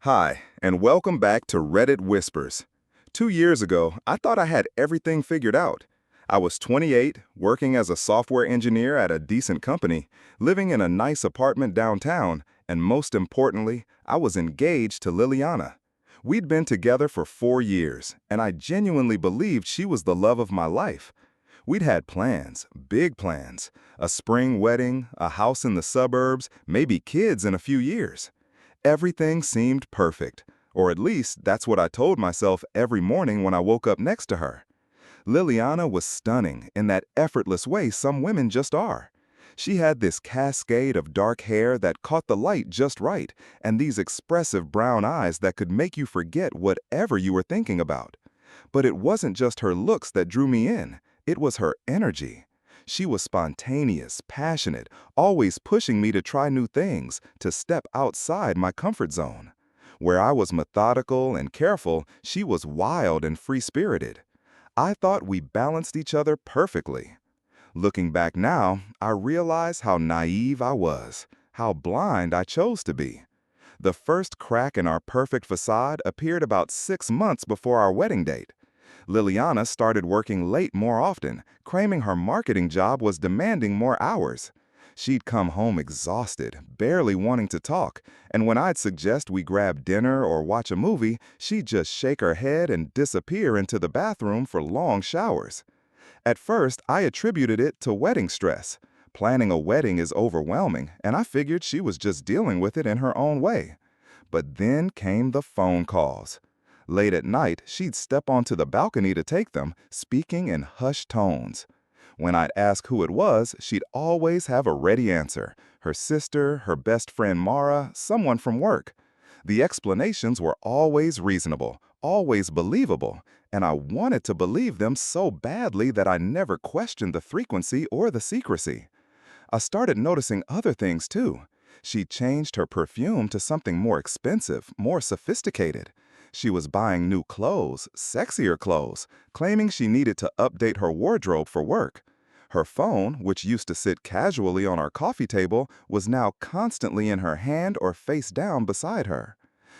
Hi, and welcome back to Reddit Whispers. 2 years ago, I thought I had everything figured out. I was 28, working as a software engineer at a decent company, living in a nice apartment downtown, and most importantly, I was engaged to Liliana. We'd been together for 4 years, and I genuinely believed she was the love of my life. We'd had plans, big plans, a spring wedding, a house in the suburbs, maybe kids in a few years. Everything seemed perfect, or at least that's what I told myself every morning when I woke up next to her. Liliana was stunning in that effortless way some women just are. She had this cascade of dark hair that caught the light just right, and these expressive brown eyes that could make you forget whatever you were thinking about. But it wasn't just her looks that drew me in, it was her energy. She was spontaneous, passionate, always pushing me to try new things, to step outside my comfort zone. Where I was methodical and careful, she was wild and free-spirited. I thought we balanced each other perfectly. Looking back now, I realize how naive I was, how blind I chose to be. The first crack in our perfect facade appeared about 6 months before our wedding date. Liliana started working late more often, claiming her marketing job was demanding more hours. She'd come home exhausted, barely wanting to talk, and when I'd suggest we grab dinner or watch a movie, she'd just shake her head and disappear into the bathroom for long showers. At first, I attributed it to wedding stress. Planning a wedding is overwhelming, and I figured she was just dealing with it in her own way. But then came the phone calls. Late at night, she'd step onto the balcony to take them, speaking in hushed tones. When I'd ask who it was, she'd always have a ready answer. Her sister, her best friend Mara, someone from work. The explanations were always reasonable, always believable, and I wanted to believe them so badly that I never questioned the frequency or the secrecy. I started noticing other things too. She changed her perfume to something more expensive, more sophisticated. She was buying new clothes, sexier clothes, claiming she needed to update her wardrobe for work. Her phone, which used to sit casually on our coffee table, was now constantly in her hand or face down beside her.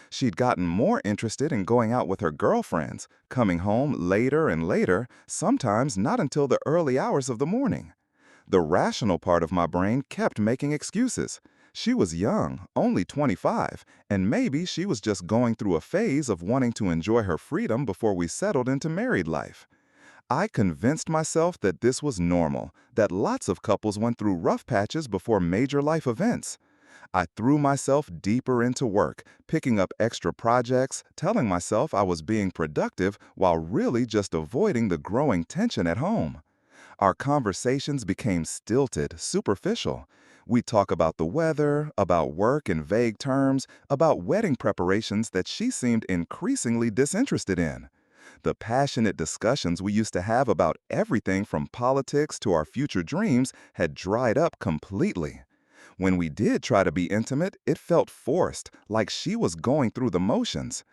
She'd gotten more interested in going out with her girlfriends, coming home later and later, sometimes not until the early hours of the morning. The rational part of my brain kept making excuses. She was young, only 25, and maybe she was just going through a phase of wanting to enjoy her freedom before we settled into married life. I convinced myself that this was normal, that lots of couples went through rough patches before major life events. I threw myself deeper into work, picking up extra projects, telling myself I was being productive while really just avoiding the growing tension at home. Our conversations became stilted, superficial. We'd talk about the weather, about work in vague terms, about wedding preparations that she seemed increasingly disinterested in. The passionate discussions we used to have about everything from politics to our future dreams had dried up completely. When we did try to be intimate, it felt forced, like she was going through the motions.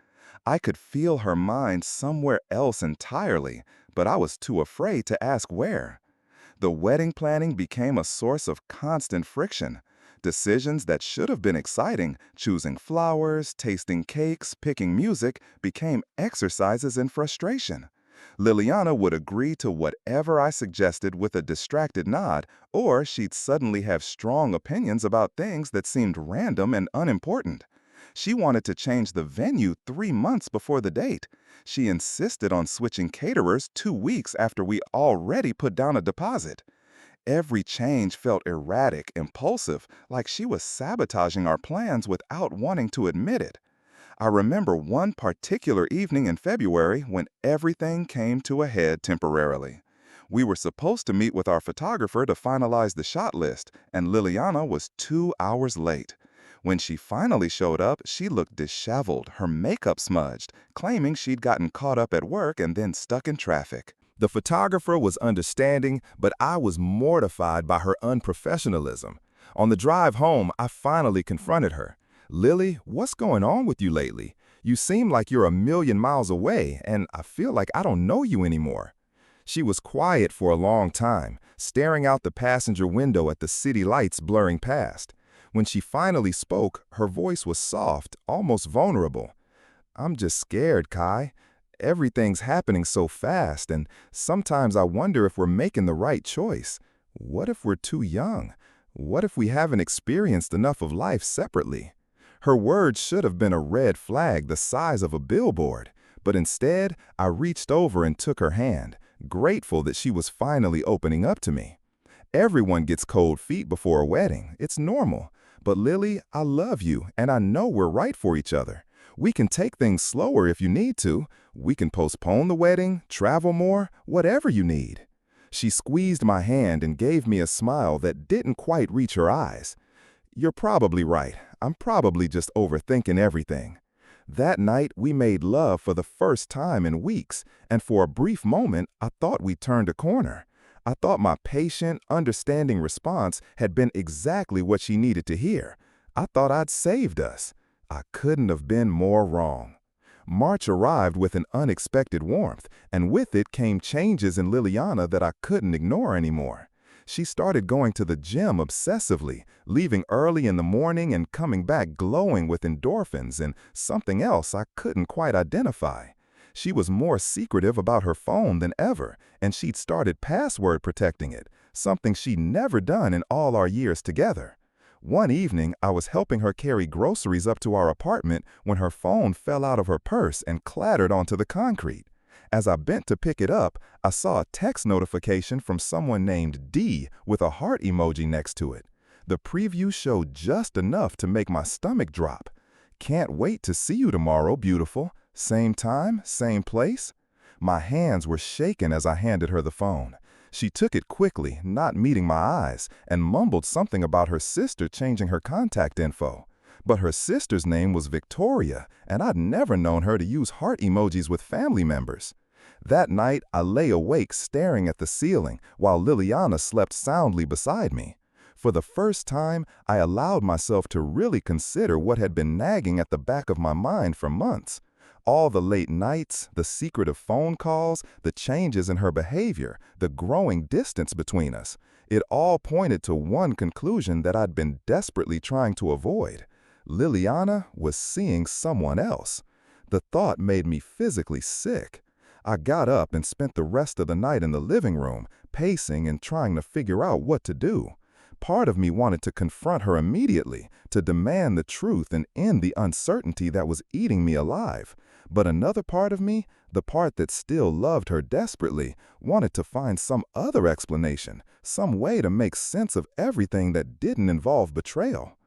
I could feel her mind somewhere else entirely, but I was too afraid to ask where. The wedding planning became a source of constant friction. Decisions that should have been exciting, choosing flowers, tasting cakes, picking music, became exercises in frustration. Liliana would agree to whatever I suggested with a distracted nod, or she'd suddenly have strong opinions about things that seemed random and unimportant. She wanted to change the venue 3 months before the date. She insisted on switching caterers 2 weeks after we already put down a deposit. Every change felt erratic, impulsive, like she was sabotaging our plans without wanting to admit it. I remember one particular evening in February when everything came to a head temporarily. We were supposed to meet with our photographer to finalize the shot list, and Liliana was 2 hours late. When she finally showed up, she looked disheveled, her makeup smudged, claiming she'd gotten caught up at work and then stuck in traffic. The photographer was understanding, but I was mortified by her unprofessionalism. On the drive home, I finally confronted her. "Lily, what's going on with you lately? You seem like you're a million miles away, and I feel like I don't know you anymore." She was quiet for a long time, staring out the passenger window at the city lights blurring past. When she finally spoke, her voice was soft, almost vulnerable. "I'm just scared, Kai. Everything's happening so fast, and sometimes I wonder if we're making the right choice. What if we're too young? What if we haven't experienced enough of life separately?" Her words should have been a red flag the size of a billboard, but instead, I reached over and took her hand, grateful that she was finally opening up to me. Everyone gets cold feet before a wedding. It's normal. But Lily, I love you, and I know we're right for each other. We can take things slower if you need to. We can postpone the wedding, travel more, whatever you need. She squeezed my hand and gave me a smile that didn't quite reach her eyes. "You're probably right. I'm probably just overthinking everything." That night, we made love for the first time in weeks, and for a brief moment, I thought we turned a corner. I thought my patient, understanding response had been exactly what she needed to hear. I thought I'd saved us. I couldn't have been more wrong. March arrived with an unexpected warmth, and with it came changes in Liliana that I couldn't ignore anymore. She started going to the gym obsessively, leaving early in the morning and coming back glowing with endorphins and something else I couldn't quite identify. She was more secretive about her phone than ever, and she'd started password protecting it, something she'd never done in all our years together. One evening, I was helping her carry groceries up to our apartment when her phone fell out of her purse and clattered onto the concrete. As I bent to pick it up, I saw a text notification from someone named D with a heart emoji next to it. The preview showed just enough to make my stomach drop. "Can't wait to see you tomorrow, beautiful. Same time, same place?" My hands were shaking as I handed her the phone. She took it quickly, not meeting my eyes, and mumbled something about her sister changing her contact info. But her sister's name was Victoria, and I'd never known her to use heart emojis with family members. That night, I lay awake staring at the ceiling while Liliana slept soundly beside me. For the first time, I allowed myself to really consider what had been nagging at the back of my mind for months. All the late nights, the secretive phone calls, the changes in her behavior, the growing distance between us. It all pointed to one conclusion that I'd been desperately trying to avoid. Liliana was seeing someone else. The thought made me physically sick. I got up and spent the rest of the night in the living room, pacing and trying to figure out what to do. Part of me wanted to confront her immediately, to demand the truth and end the uncertainty that was eating me alive. But another part of me, the part that still loved her desperately, wanted to find some other explanation, some way to make sense of everything that didn't involve betrayal.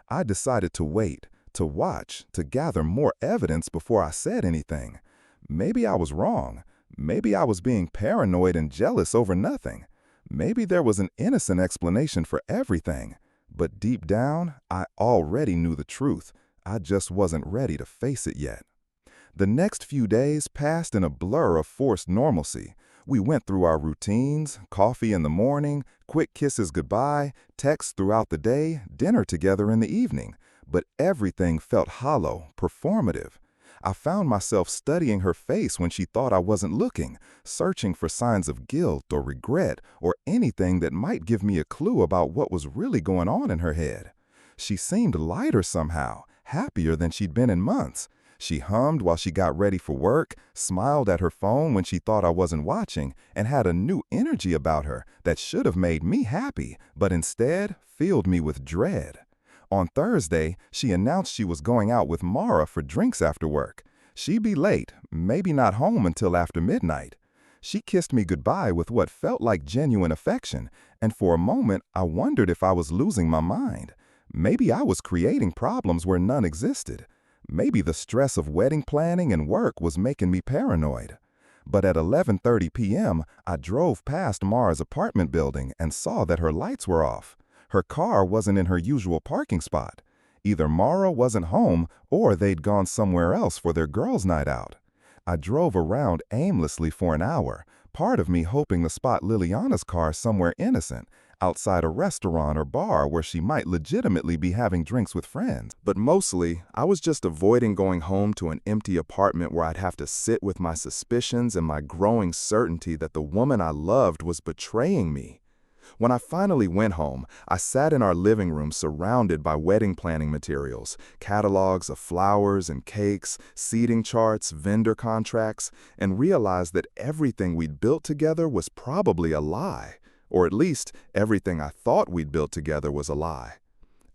I decided to wait, to watch, to gather more evidence before I said anything. Maybe I was wrong. Maybe I was being paranoid and jealous over nothing. Maybe there was an innocent explanation for everything. But deep down, I already knew the truth. I just wasn't ready to face it yet. The next few days passed in a blur of forced normalcy. We went through our routines, coffee in the morning, quick kisses goodbye, texts throughout the day, dinner together in the evening. But everything felt hollow, performative. I found myself studying her face when she thought I wasn't looking, searching for signs of guilt or regret or anything that might give me a clue about what was really going on in her head. She seemed lighter somehow, happier than she'd been in months. She hummed while she got ready for work, smiled at her phone when she thought I wasn't watching, and had a new energy about her that should have made me happy, but instead filled me with dread. On Thursday, she announced she was going out with Mara for drinks after work. She'd be late, maybe not home until after midnight. She kissed me goodbye with what felt like genuine affection, and for a moment I wondered if I was losing my mind. Maybe I was creating problems where none existed. Maybe the stress of wedding planning and work was making me paranoid. But at 11:30 p.m., I drove past Mara's apartment building and saw that her lights were off. Her car wasn't in her usual parking spot. Either Mara wasn't home or they'd gone somewhere else for their girls' night out. I drove around aimlessly for an hour, part of me hoping to spot Liliana's car somewhere innocent, outside a restaurant or bar where she might legitimately be having drinks with friends. But mostly, I was just avoiding going home to an empty apartment where I'd have to sit with my suspicions and my growing certainty that the woman I loved was betraying me. When I finally went home, I sat in our living room surrounded by wedding planning materials, catalogs of flowers and cakes, seating charts, vendor contracts, and realized that everything we'd built together was probably a lie. Or at least, everything I thought we'd built together was a lie.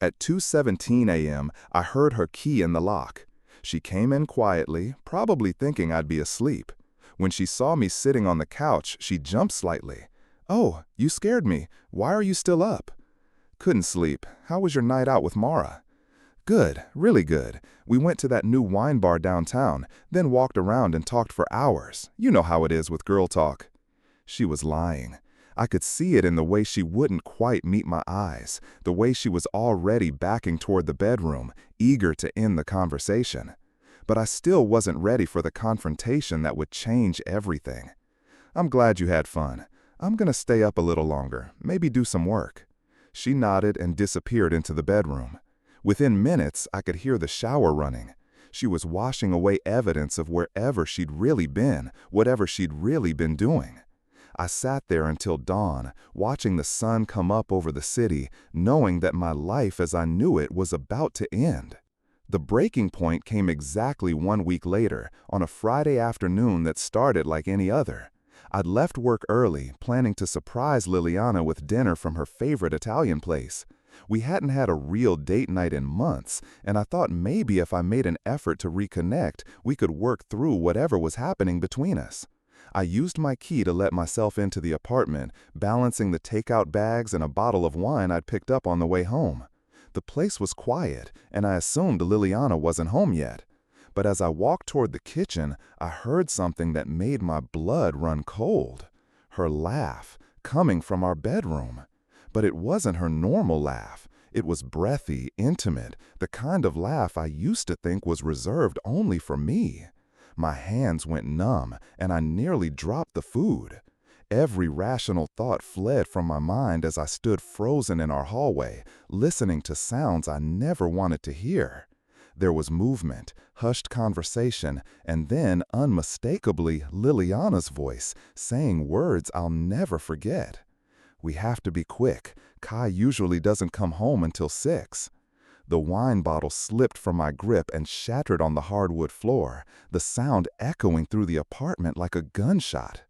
At 2:17 a.m., I heard her key in the lock. She came in quietly, probably thinking I'd be asleep. When she saw me sitting on the couch, she jumped slightly. "Oh, you scared me. Why are you still up?" "Couldn't sleep. How was your night out with Mara?" "Good, really good. We went to that new wine bar downtown, then walked around and talked for hours. You know how it is with girl talk." She was lying. I could see it in the way she wouldn't quite meet my eyes, the way she was already backing toward the bedroom, eager to end the conversation. But I still wasn't ready for the confrontation that would change everything. "I'm glad you had fun. I'm gonna stay up a little longer, maybe do some work." She nodded and disappeared into the bedroom. Within minutes, I could hear the shower running. She was washing away evidence of wherever she'd really been, whatever she'd really been doing. I sat there until dawn, watching the sun come up over the city, knowing that my life as I knew it was about to end. The breaking point came exactly 1 week later, on a Friday afternoon that started like any other. I'd left work early, planning to surprise Liliana with dinner from her favorite Italian place. We hadn't had a real date night in months, and I thought maybe if I made an effort to reconnect, we could work through whatever was happening between us. I used my key to let myself into the apartment, balancing the takeout bags and a bottle of wine I'd picked up on the way home. The place was quiet, and I assumed Liliana wasn't home yet. But as I walked toward the kitchen, I heard something that made my blood run cold. Her laugh, coming from our bedroom. But it wasn't her normal laugh. It was breathy, intimate, the kind of laugh I used to think was reserved only for me. My hands went numb, and I nearly dropped the food. Every rational thought fled from my mind as I stood frozen in our hallway, listening to sounds I never wanted to hear. There was movement, hushed conversation, and then, unmistakably, Liliana's voice, saying words I'll never forget. "We have to be quick. Kai usually doesn't come home until 6. The wine bottle slipped from my grip and shattered on the hardwood floor, the sound echoing through the apartment like a gunshot.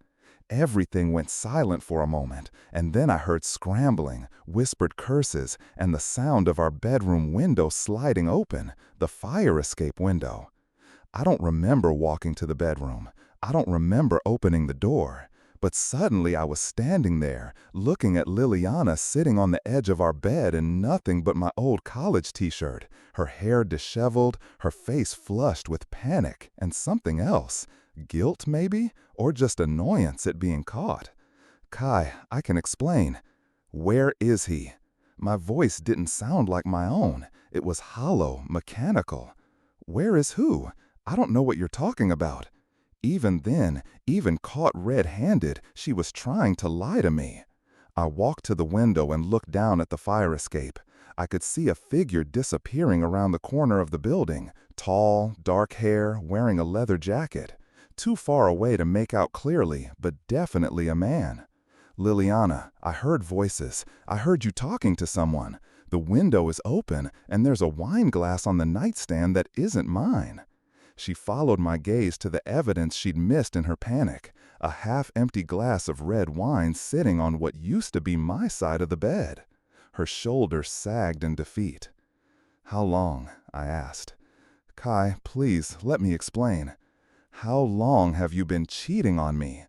Everything went silent for a moment, and then I heard scrambling, whispered curses, and the sound of our bedroom window sliding open, the fire escape window. I don't remember walking to the bedroom. I don't remember opening the door. But suddenly I was standing there, looking at Liliana sitting on the edge of our bed in nothing but my old college t-shirt, her hair disheveled, her face flushed with panic and something else. Guilt, maybe? Or just annoyance at being caught. "Kai, I can explain." "Where is he?" My voice didn't sound like my own. It was hollow, mechanical. "Where is who? I don't know what you're talking about." Even then, even caught red-handed, she was trying to lie to me. I walked to the window and looked down at the fire escape. I could see a figure disappearing around the corner of the building, tall, dark hair, wearing a leather jacket. Too far away to make out clearly, but definitely a man. "Liliana, I heard voices. I heard you talking to someone. The window is open, and there's a wine glass on the nightstand that isn't mine." She followed my gaze to the evidence she'd missed in her panic, a half-empty glass of red wine sitting on what used to be my side of the bed. Her shoulders sagged in defeat. "How long?" I asked. "Kai, please, let me explain. How long have you been cheating on me?"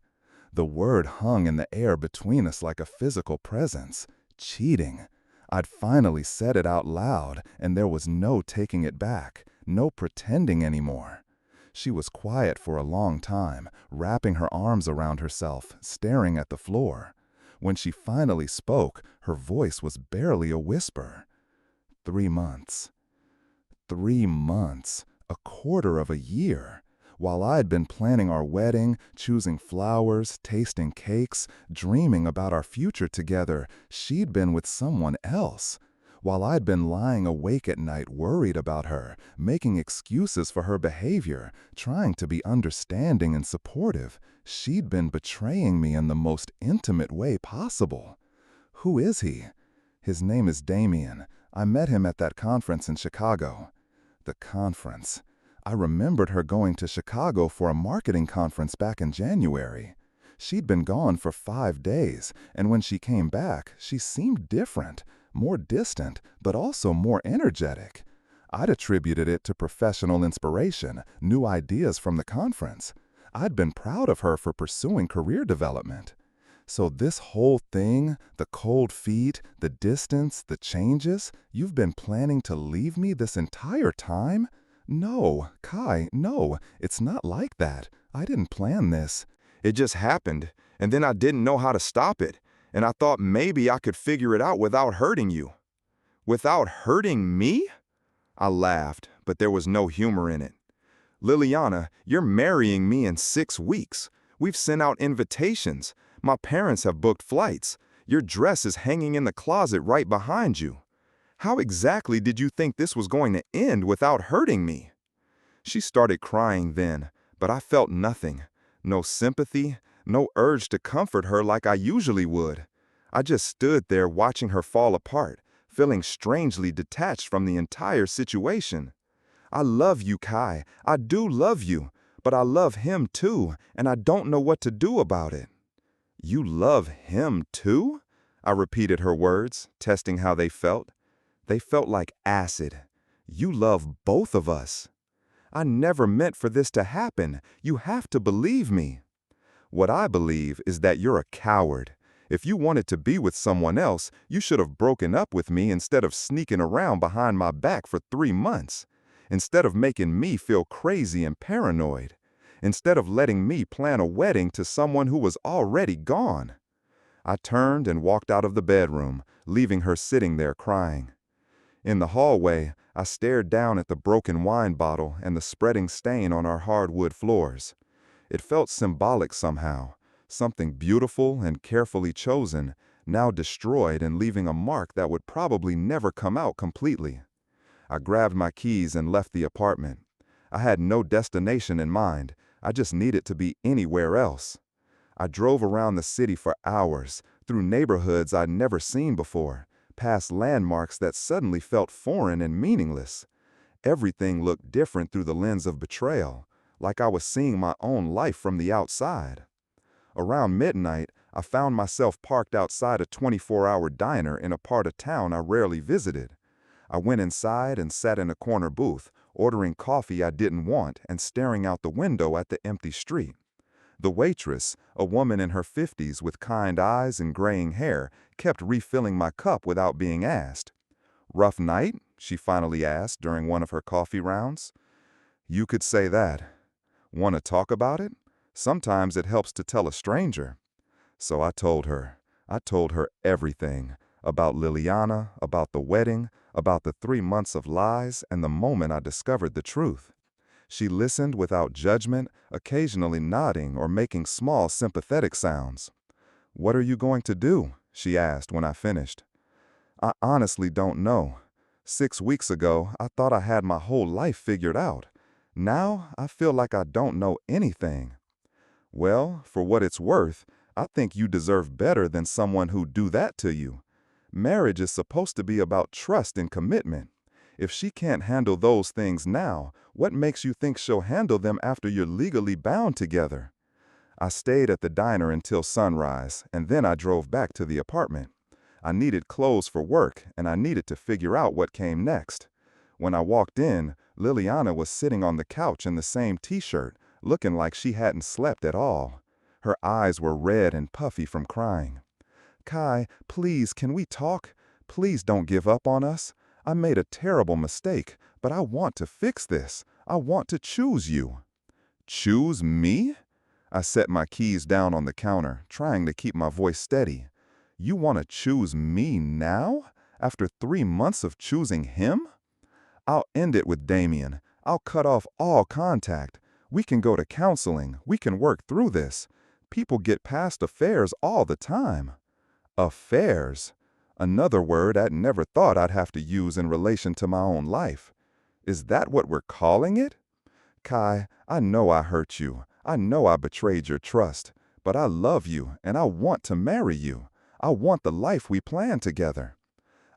The word hung in the air between us like a physical presence. Cheating. I'd finally said it out loud, and there was no taking it back, no pretending anymore. She was quiet for a long time, wrapping her arms around herself, staring at the floor. When she finally spoke, her voice was barely a whisper. 3 months. 3 months. A quarter of a year. While I'd been planning our wedding, choosing flowers, tasting cakes, dreaming about our future together, she'd been with someone else. While I'd been lying awake at night worried about her, making excuses for her behavior, trying to be understanding and supportive, she'd been betraying me in the most intimate way possible. Who is he? His name is Damien. I met him at that conference in Chicago. The conference. I remembered her going to Chicago for a marketing conference back in January. She'd been gone for 5 days, and when she came back, she seemed different, more distant, but also more energetic. I'd attributed it to professional inspiration, new ideas from the conference. I'd been proud of her for pursuing career development. So this whole thing, the cold feet, the distance, the changes, you've been planning to leave me this entire time? No, Kai, no, it's not like that. I didn't plan this. It just happened, and then I didn't know how to stop it, and I thought maybe I could figure it out without hurting you. Without hurting me? I laughed, but there was no humor in it. Liliana, you're marrying me in 6 weeks. We've sent out invitations. My parents have booked flights. Your dress is hanging in the closet right behind you. How exactly did you think this was going to end without hurting me? She started crying then, but I felt nothing. No sympathy, no urge to comfort her like I usually would. I just stood there watching her fall apart, feeling strangely detached from the entire situation. I love you, Kai. I do love you, but I love him too, and I don't know what to do about it. You love him too? I repeated her words, testing how they felt. They felt like acid. You love both of us. I never meant for this to happen. You have to believe me. What I believe is that you're a coward. If you wanted to be with someone else, you should have broken up with me instead of sneaking around behind my back for 3 months. Instead of making me feel crazy and paranoid. Instead of letting me plan a wedding to someone who was already gone. I turned and walked out of the bedroom, leaving her sitting there crying. In the hallway, I stared down at the broken wine bottle and the spreading stain on our hardwood floors. It felt symbolic somehow, something beautiful and carefully chosen, now destroyed and leaving a mark that would probably never come out completely. I grabbed my keys and left the apartment. I had no destination in mind. I just needed to be anywhere else. I drove around the city for hours, through neighborhoods I'd never seen before, past landmarks that suddenly felt foreign and meaningless. Everything looked different through the lens of betrayal, like I was seeing my own life from the outside. Around midnight, I found myself parked outside a 24-hour diner in a part of town I rarely visited. I went inside and sat in a corner booth, ordering coffee I didn't want and staring out the window at the empty street. The waitress, a woman in her 50s with kind eyes and graying hair, kept refilling my cup without being asked. "Rough night?" she finally asked during one of her coffee rounds. "You could say that. Want to talk about it? Sometimes it helps to tell a stranger." So I told her. I told her everything. About Liliana, about the wedding, about the 3 months of lies, and the moment I discovered the truth. She listened without judgment, occasionally nodding or making small sympathetic sounds. "What are you going to do?" she asked when I finished. "I honestly don't know. 6 weeks ago, I thought I had my whole life figured out. Now, I feel like I don't know anything." "Well, for what it's worth, I think you deserve better than someone who'd do that to you. Marriage is supposed to be about trust and commitment. If she can't handle those things now, what makes you think she'll handle them after you're legally bound together?" I stayed at the diner until sunrise, and then I drove back to the apartment. I needed clothes for work, and I needed to figure out what came next. When I walked in, Liliana was sitting on the couch in the same t-shirt, looking like she hadn't slept at all. Her eyes were red and puffy from crying. "Kai, please, can we talk? Please don't give up on us. I made a terrible mistake, but I want to fix this. I want to choose you." "Choose me?" I set my keys down on the counter, trying to keep my voice steady. "You want to choose me now? After 3 months of choosing him? I'll end it with Damien. I'll cut off all contact. We can go to counseling. We can work through this. People get past affairs all the time." Affairs? Another word I'd never thought I'd have to use in relation to my own life. Is that what we're calling it? Kai, I know I hurt you. I know I betrayed your trust. But I love you, and I want to marry you. I want the life we planned together."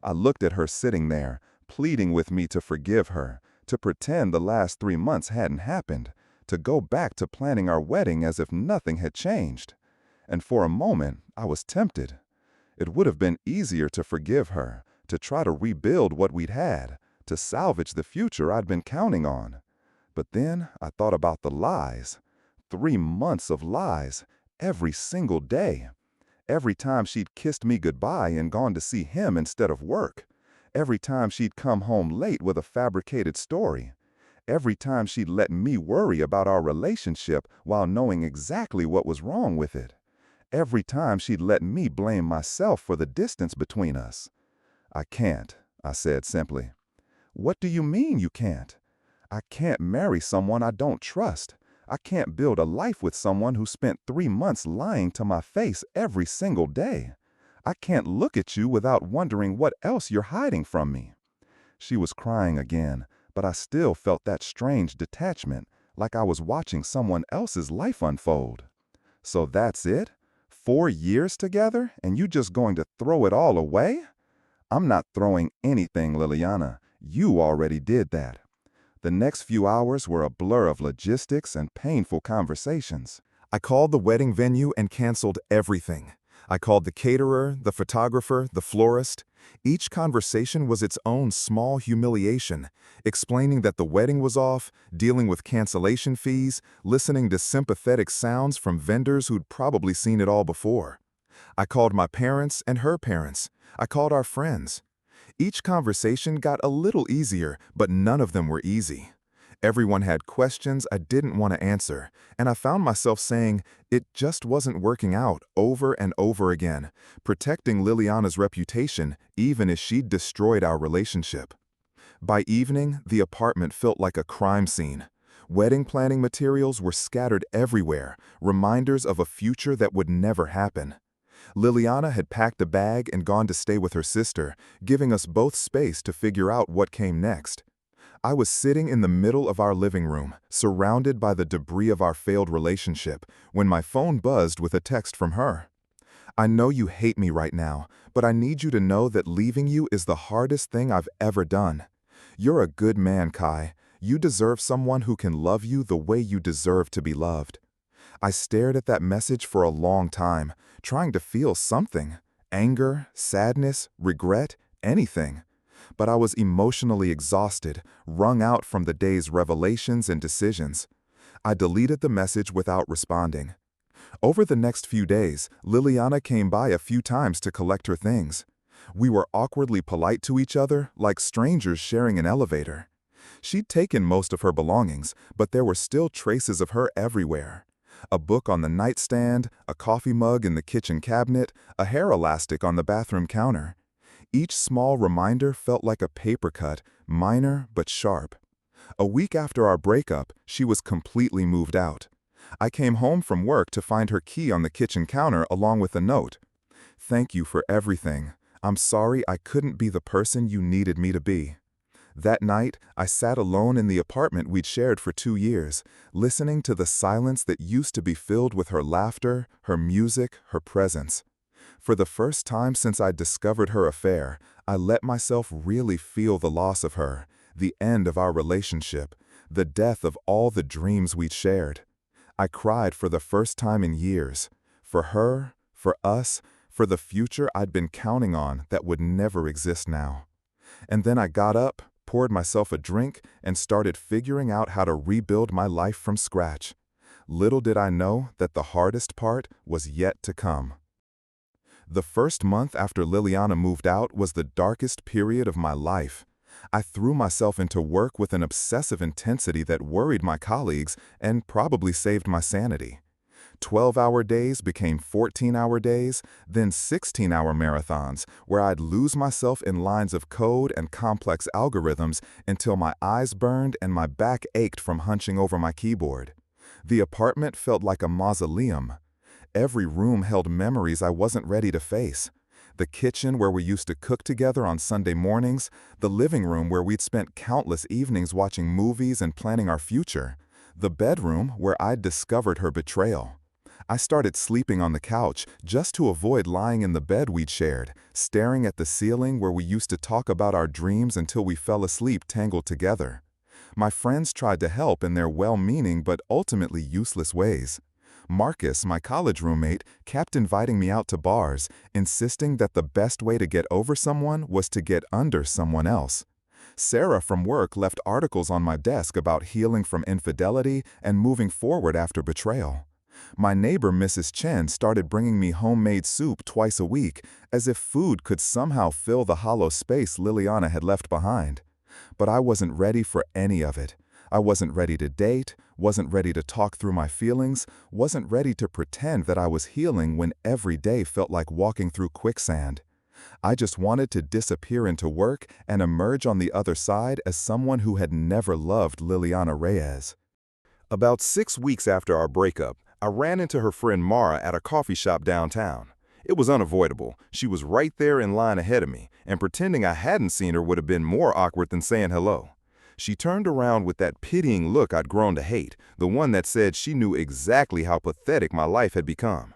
I looked at her sitting there, pleading with me to forgive her, to pretend the last 3 months hadn't happened, to go back to planning our wedding as if nothing had changed. And for a moment, I was tempted. It would have been easier to forgive her, to try to rebuild what we'd had, to salvage the future I'd been counting on. But then I thought about the lies. 3 months of lies, every single day. Every time she'd kissed me goodbye and gone to see him instead of work. Every time she'd come home late with a fabricated story. Every time she'd let me worry about our relationship while knowing exactly what was wrong with it. Every time she'd let me blame myself for the distance between us. "I can't," I said simply. "What do you mean you can't?" "I can't marry someone I don't trust. I can't build a life with someone who spent 3 months lying to my face every single day. I can't look at you without wondering what else you're hiding from me." She was crying again, but I still felt that strange detachment, like I was watching someone else's life unfold. "So that's it? 4 years together, and you just going to throw it all away?" "I'm not throwing anything, Liliana. You already did that." The next few hours were a blur of logistics and painful conversations. I called the wedding venue and canceled everything. I called the caterer, the photographer, the florist. Each conversation was its own small humiliation, explaining that the wedding was off, dealing with cancellation fees, listening to sympathetic sounds from vendors who'd probably seen it all before. I called my parents and her parents. I called our friends. Each conversation got a little easier, but none of them were easy. Everyone had questions I didn't want to answer, and I found myself saying it just wasn't working out over and over again, protecting Liliana's reputation even as she'd destroyed our relationship. By evening, the apartment felt like a crime scene. Wedding planning materials were scattered everywhere, reminders of a future that would never happen. Liliana had packed a bag and gone to stay with her sister, giving us both space to figure out what came next. I was sitting in the middle of our living room, surrounded by the debris of our failed relationship, when my phone buzzed with a text from her. "I know you hate me right now, but I need you to know that leaving you is the hardest thing I've ever done. You're a good man, Kai. You deserve someone who can love you the way you deserve to be loved." I stared at that message for a long time, trying to feel something. Anger, sadness, regret, anything. But I was emotionally exhausted, wrung out from the day's revelations and decisions. I deleted the message without responding. Over the next few days, Liliana came by a few times to collect her things. We were awkwardly polite to each other, like strangers sharing an elevator. She'd taken most of her belongings, but there were still traces of her everywhere. A book on the nightstand, a coffee mug in the kitchen cabinet, a hair elastic on the bathroom counter. Each small reminder felt like a paper cut, minor but sharp. A week after our breakup, she was completely moved out. I came home from work to find her key on the kitchen counter along with a note. "Thank you for everything. I'm sorry I couldn't be the person you needed me to be." That night, I sat alone in the apartment we'd shared for 2 years, listening to the silence that used to be filled with her laughter, her music, her presence. For the first time since I'd discovered her affair, I let myself really feel the loss of her, the end of our relationship, the death of all the dreams we'd shared. I cried for the first time in years. For her, for us, for the future I'd been counting on that would never exist now. And then I got up, poured myself a drink, and started figuring out how to rebuild my life from scratch. Little did I know that the hardest part was yet to come. The first month after Liliana moved out was the darkest period of my life. I threw myself into work with an obsessive intensity that worried my colleagues and probably saved my sanity. 12-hour days became 14-hour days, then 16-hour marathons, where I'd lose myself in lines of code and complex algorithms until my eyes burned and my back ached from hunching over my keyboard. The apartment felt like a mausoleum. Every room held memories I wasn't ready to face. The kitchen where we used to cook together on Sunday mornings, the living room where we'd spent countless evenings watching movies and planning our future, the bedroom where I'd discovered her betrayal. I started sleeping on the couch just to avoid lying in the bed we'd shared, staring at the ceiling where we used to talk about our dreams until we fell asleep tangled together. My friends tried to help in their well-meaning but ultimately useless ways. Marcus, my college roommate, kept inviting me out to bars, insisting that the best way to get over someone was to get under someone else. Sarah from work left articles on my desk about healing from infidelity and moving forward after betrayal. My neighbor, Mrs. Chen, started bringing me homemade soup twice a week, as if food could somehow fill the hollow space Liliana had left behind. But I wasn't ready for any of it. I wasn't ready to date, wasn't ready to talk through my feelings, wasn't ready to pretend that I was healing when every day felt like walking through quicksand. I just wanted to disappear into work and emerge on the other side as someone who had never loved Liliana Reyes. About 6 weeks after our breakup, I ran into her friend Mara at a coffee shop downtown. It was unavoidable. She was right there in line ahead of me, and pretending I hadn't seen her would have been more awkward than saying hello. She turned around with that pitying look I'd grown to hate, the one that said she knew exactly how pathetic my life had become.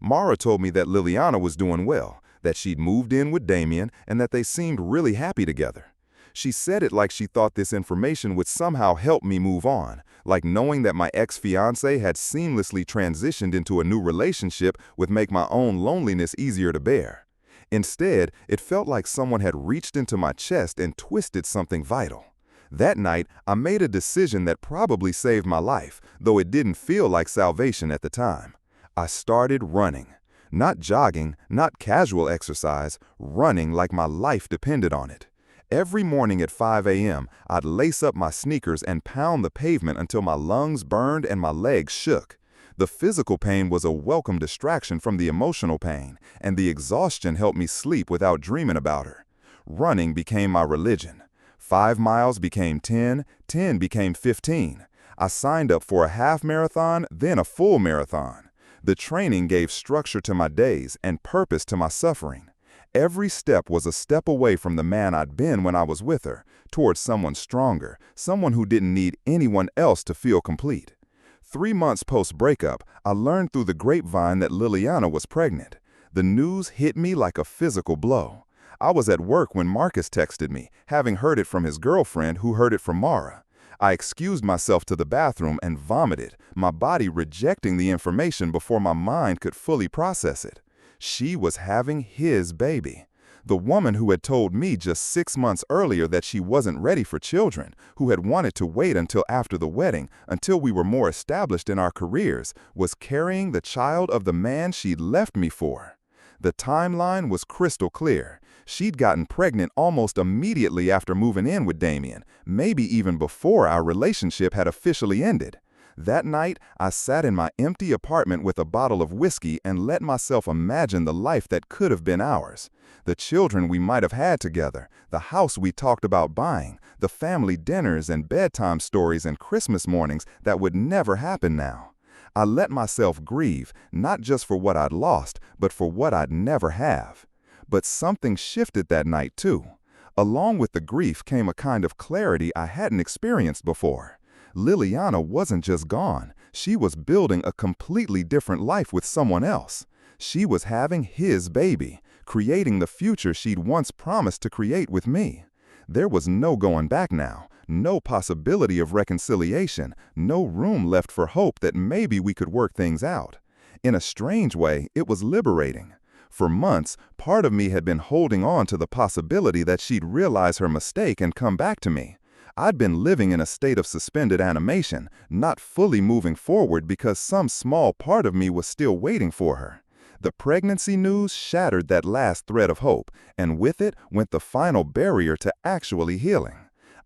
Mara told me that Liliana was doing well, that she'd moved in with Damien, and that they seemed really happy together. She said it like she thought this information would somehow help me move on, like knowing that my ex-fiancé had seamlessly transitioned into a new relationship would make my own loneliness easier to bear. Instead, it felt like someone had reached into my chest and twisted something vital. That night, I made a decision that probably saved my life, though it didn't feel like salvation at the time. I started running. Not jogging, not casual exercise, running like my life depended on it. Every morning at 5 a.m., I'd lace up my sneakers and pound the pavement until my lungs burned and my legs shook. The physical pain was a welcome distraction from the emotional pain, and the exhaustion helped me sleep without dreaming about her. Running became my religion. 5 miles became 10, 10 became 15. I signed up for a half marathon, then a full marathon. The training gave structure to my days and purpose to my suffering. Every step was a step away from the man I'd been when I was with her, towards someone stronger, someone who didn't need anyone else to feel complete. 3 months post-breakup, I learned through the grapevine that Liliana was pregnant. The news hit me like a physical blow. I was at work when Marcus texted me, having heard it from his girlfriend who heard it from Mara. I excused myself to the bathroom and vomited, my body rejecting the information before my mind could fully process it. She was having his baby. The woman who had told me just 6 months earlier that she wasn't ready for children, who had wanted to wait until after the wedding, until we were more established in our careers, was carrying the child of the man she'd left me for. The timeline was crystal clear. She'd gotten pregnant almost immediately after moving in with Damien, maybe even before our relationship had officially ended. That night, I sat in my empty apartment with a bottle of whiskey and let myself imagine the life that could have been ours. The children we might have had together, the house we talked about buying, the family dinners and bedtime stories and Christmas mornings that would never happen now. I let myself grieve, not just for what I'd lost, but for what I'd never have. But something shifted that night too. Along with the grief came a kind of clarity I hadn't experienced before. Liliana wasn't just gone. She was building a completely different life with someone else. She was having his baby, creating the future she'd once promised to create with me. There was no going back now, no possibility of reconciliation, no room left for hope that maybe we could work things out. In a strange way, it was liberating. For months, part of me had been holding on to the possibility that she'd realize her mistake and come back to me. I'd been living in a state of suspended animation, not fully moving forward because some small part of me was still waiting for her. The pregnancy news shattered that last thread of hope, and with it went the final barrier to actually healing.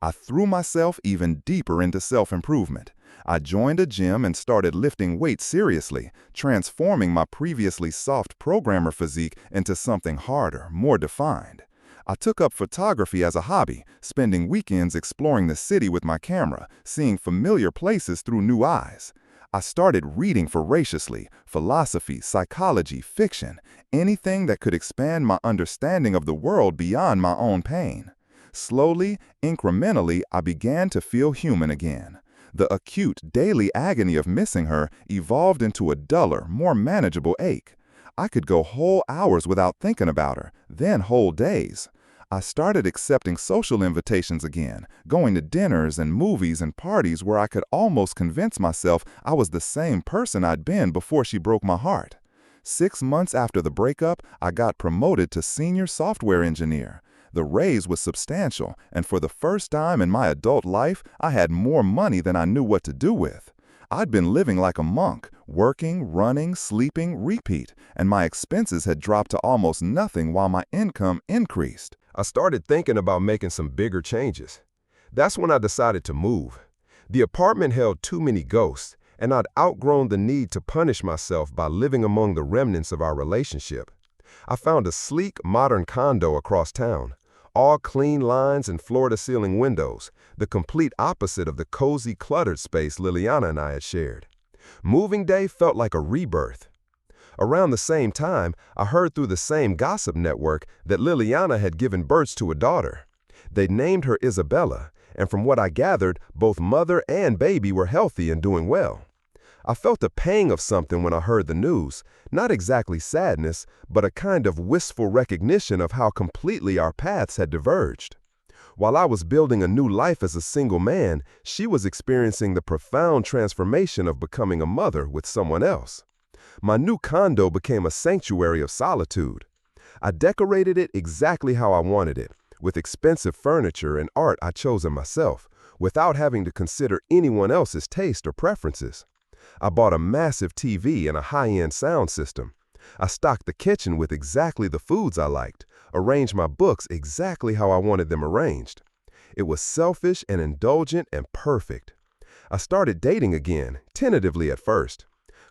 I threw myself even deeper into self-improvement. I joined a gym and started lifting weights seriously, transforming my previously soft programmer physique into something harder, more defined. I took up photography as a hobby, spending weekends exploring the city with my camera, seeing familiar places through new eyes. I started reading voraciously, philosophy, psychology, fiction, anything that could expand my understanding of the world beyond my own pain. Slowly, incrementally, I began to feel human again. The acute, daily agony of missing her evolved into a duller, more manageable ache. I could go whole hours without thinking about her, then whole days. I started accepting social invitations again, going to dinners and movies and parties where I could almost convince myself I was the same person I'd been before she broke my heart. 6 months after the breakup, I got promoted to senior software engineer. The raise was substantial, and for the first time in my adult life, I had more money than I knew what to do with. I'd been living like a monk, working, running, sleeping, repeat, and my expenses had dropped to almost nothing while my income increased. I started thinking about making some bigger changes. That's when I decided to move. The apartment held too many ghosts, and I'd outgrown the need to punish myself by living among the remnants of our relationship. I found a sleek, modern condo across town, all clean lines and floor-to-ceiling windows, the complete opposite of the cozy, cluttered space Liliana and I had shared. Moving day felt like a rebirth. Around the same time, I heard through the same gossip network that Liliana had given birth to a daughter. They'd named her Isabella, and from what I gathered, both mother and baby were healthy and doing well. I felt a pang of something when I heard the news, not exactly sadness, but a kind of wistful recognition of how completely our paths had diverged. While I was building a new life as a single man, she was experiencing the profound transformation of becoming a mother with someone else. My new condo became a sanctuary of solitude. I decorated it exactly how I wanted it, with expensive furniture and art I chosen myself, without having to consider anyone else's taste or preferences. I bought a massive TV and a high-end sound system. I stocked the kitchen with exactly the foods I liked, arranged my books exactly how I wanted them arranged. It was selfish and indulgent and perfect. I started dating again, tentatively at first.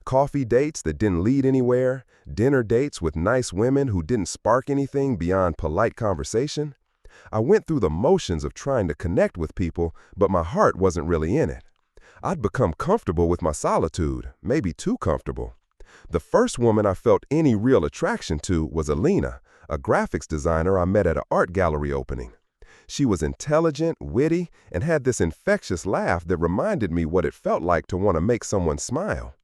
Coffee dates that didn't lead anywhere, dinner dates with nice women who didn't spark anything beyond polite conversation. I went through the motions of trying to connect with people, but my heart wasn't really in it. I'd become comfortable with my solitude, maybe too comfortable. The first woman I felt any real attraction to was Alina, a graphics designer I met at an art gallery opening. She was intelligent, witty, and had this infectious laugh that reminded me what it felt like to want to make someone smile.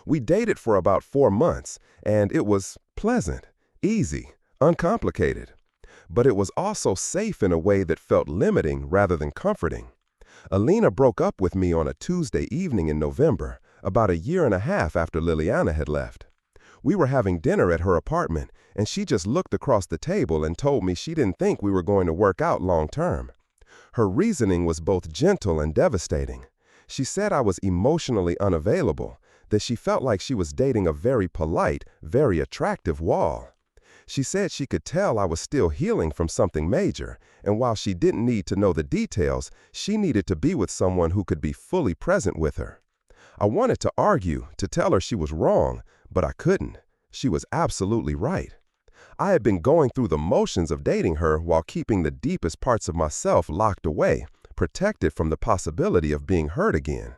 We dated for about 4 months, and it was pleasant, easy, uncomplicated. But it was also safe in a way that felt limiting rather than comforting. Alina broke up with me on a Tuesday evening in November, about 1.5 years after Liliana had left. We were having dinner at her apartment, and she just looked across the table and told me she didn't think we were going to work out long term. Her reasoning was both gentle and devastating. She said I was emotionally unavailable, that she felt like she was dating a very polite, very attractive wall. She said she could tell I was still healing from something major, and while she didn't need to know the details, she needed to be with someone who could be fully present with her. I wanted to argue, to tell her she was wrong, but I couldn't. She was absolutely right. I had been going through the motions of dating her while keeping the deepest parts of myself locked away, protected from the possibility of being hurt again.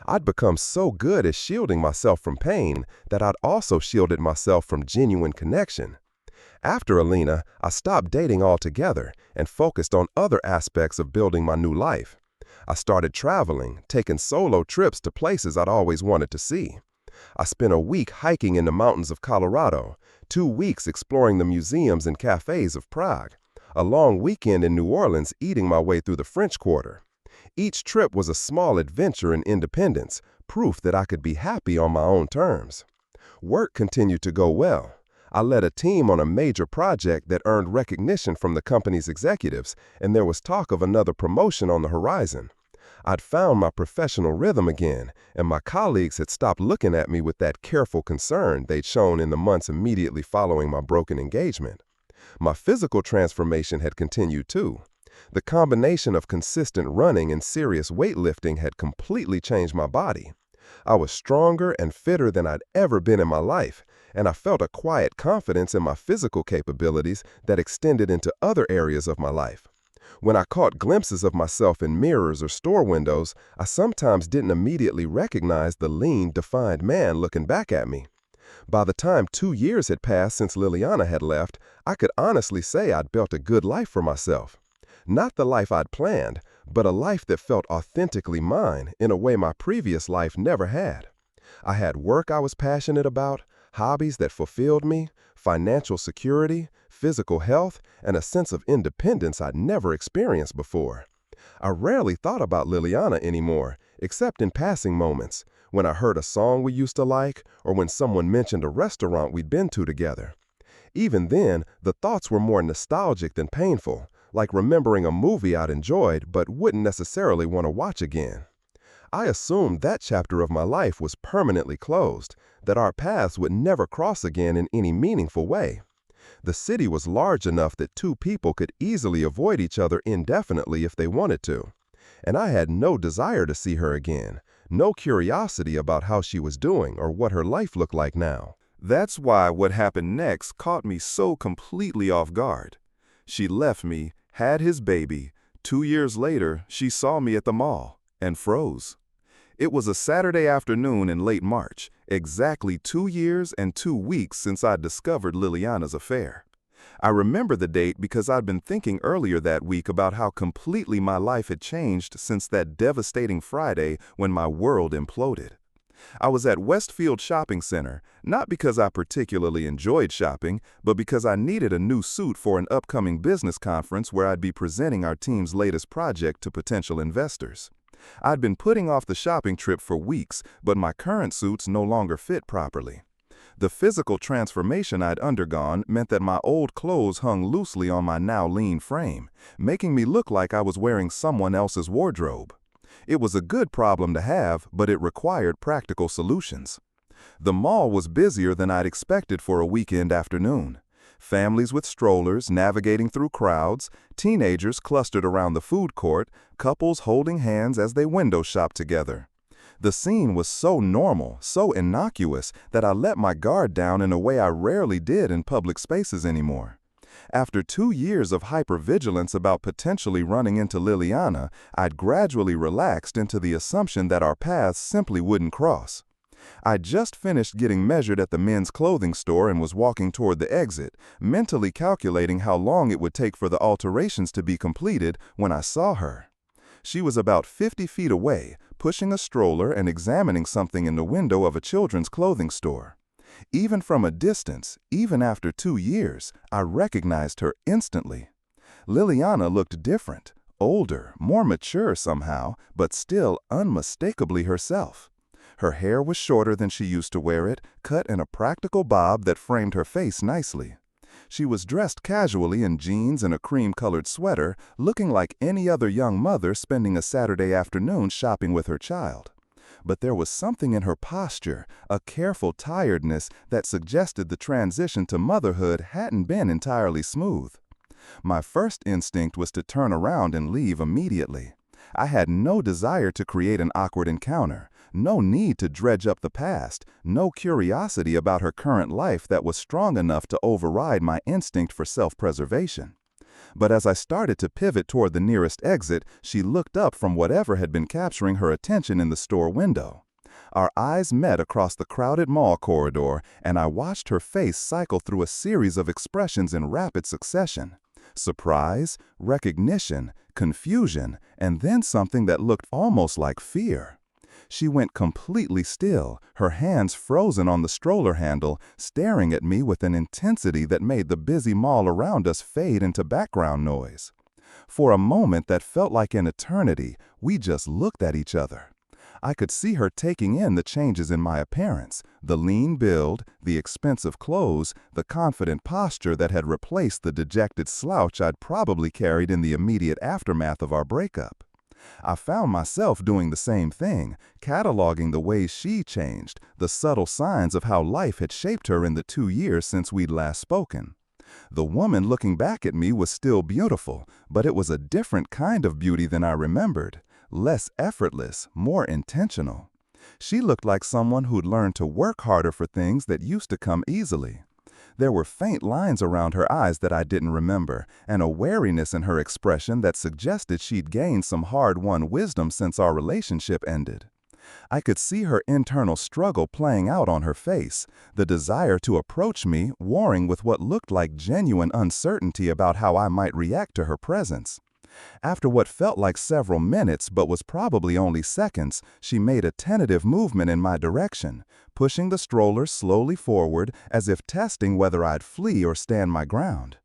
I'd become so good at shielding myself from pain that I'd also shielded myself from genuine connection. After Alina, I stopped dating altogether and focused on other aspects of building my new life. I started traveling, taking solo trips to places I'd always wanted to see. I spent a week hiking in the mountains of Colorado, 2 weeks exploring the museums and cafes of Prague, a long weekend in New Orleans eating my way through the French Quarter. Each trip was a small adventure in independence, proof that I could be happy on my own terms. Work continued to go well. I led a team on a major project that earned recognition from the company's executives, and there was talk of another promotion on the horizon. I'd found my professional rhythm again, and my colleagues had stopped looking at me with that careful concern they'd shown in the months immediately following my broken engagement. My physical transformation had continued too. The combination of consistent running and serious weightlifting had completely changed my body. I was stronger and fitter than I'd ever been in my life, and I felt a quiet confidence in my physical capabilities that extended into other areas of my life. When I caught glimpses of myself in mirrors or store windows, I sometimes didn't immediately recognize the lean, defined man looking back at me. By the time 2 years had passed since Liliana had left, I could honestly say I'd built a good life for myself. Not the life I'd planned, but a life that felt authentically mine in a way my previous life never had. I had work I was passionate about, hobbies that fulfilled me, financial security, physical health, and a sense of independence I'd never experienced before. I rarely thought about Liliana anymore, except in passing moments, when I heard a song we used to like, or when someone mentioned a restaurant we'd been to together. Even then, the thoughts were more nostalgic than painful, like remembering a movie I'd enjoyed but wouldn't necessarily want to watch again. I assumed that chapter of my life was permanently closed, that our paths would never cross again in any meaningful way. The city was large enough that two people could easily avoid each other indefinitely if they wanted to. And I had no desire to see her again, no curiosity about how she was doing or what her life looked like now. That's why what happened next caught me so completely off guard. She left me, had his baby. 2 years later, she saw me at the mall and froze. It was a Saturday afternoon in late March, exactly 2 years and 2 weeks since I'd discovered Liliana's affair. I remember the date because I'd been thinking earlier that week about how completely my life had changed since that devastating Friday when my world imploded. I was at Westfield Shopping Center, not because I particularly enjoyed shopping, but because I needed a new suit for an upcoming business conference where I'd be presenting our team's latest project to potential investors. I'd been putting off the shopping trip for weeks, but my current suits no longer fit properly. The physical transformation I'd undergone meant that my old clothes hung loosely on my now lean frame, making me look like I was wearing someone else's wardrobe. It was a good problem to have, but it required practical solutions. The mall was busier than I'd expected for a weekend afternoon. Families with strollers navigating through crowds, teenagers clustered around the food court, couples holding hands as they window shopped together. The scene was so normal, so innocuous, that I let my guard down in a way I rarely did in public spaces anymore. After 2 years of hypervigilance about potentially running into Liliana, I'd gradually relaxed into the assumption that our paths simply wouldn't cross. I'd just finished getting measured at the men's clothing store and was walking toward the exit, mentally calculating how long it would take for the alterations to be completed when I saw her. She was about 50 feet away, pushing a stroller and examining something in the window of a children's clothing store. Even from a distance, even after 2 years, I recognized her instantly. Liliana looked different, older, more mature somehow, but still unmistakably herself. Her hair was shorter than she used to wear it, cut in a practical bob that framed her face nicely. She was dressed casually in jeans and a cream-colored sweater, looking like any other young mother spending a Saturday afternoon shopping with her child. But there was something in her posture, a careful tiredness that suggested the transition to motherhood hadn't been entirely smooth. My first instinct was to turn around and leave immediately. I had no desire to create an awkward encounter, no need to dredge up the past, no curiosity about her current life that was strong enough to override my instinct for self-preservation. But as I started to pivot toward the nearest exit, she looked up from whatever had been capturing her attention in the store window. Our eyes met across the crowded mall corridor, and I watched her face cycle through a series of expressions in rapid succession. Surprise, recognition, confusion, and then something that looked almost like fear. She went completely still, her hands frozen on the stroller handle, staring at me with an intensity that made the busy mall around us fade into background noise. For a moment that felt like an eternity, we just looked at each other. I could see her taking in the changes in my appearance, the lean build, the expensive clothes, the confident posture that had replaced the dejected slouch I'd probably carried in the immediate aftermath of our breakup. I found myself doing the same thing, cataloging the ways she changed, the subtle signs of how life had shaped her in the 2 years since we'd last spoken. The woman looking back at me was still beautiful, but it was a different kind of beauty than I remembered, less effortless, more intentional. She looked like someone who'd learned to work harder for things that used to come easily. There were faint lines around her eyes that I didn't remember, and a wariness in her expression that suggested she'd gained some hard-won wisdom since our relationship ended. I could see her internal struggle playing out on her face, the desire to approach me warring with what looked like genuine uncertainty about how I might react to her presence. After what felt like several minutes but was probably only seconds, she made a tentative movement in my direction, pushing the stroller slowly forward as if testing whether I'd flee or stand my ground.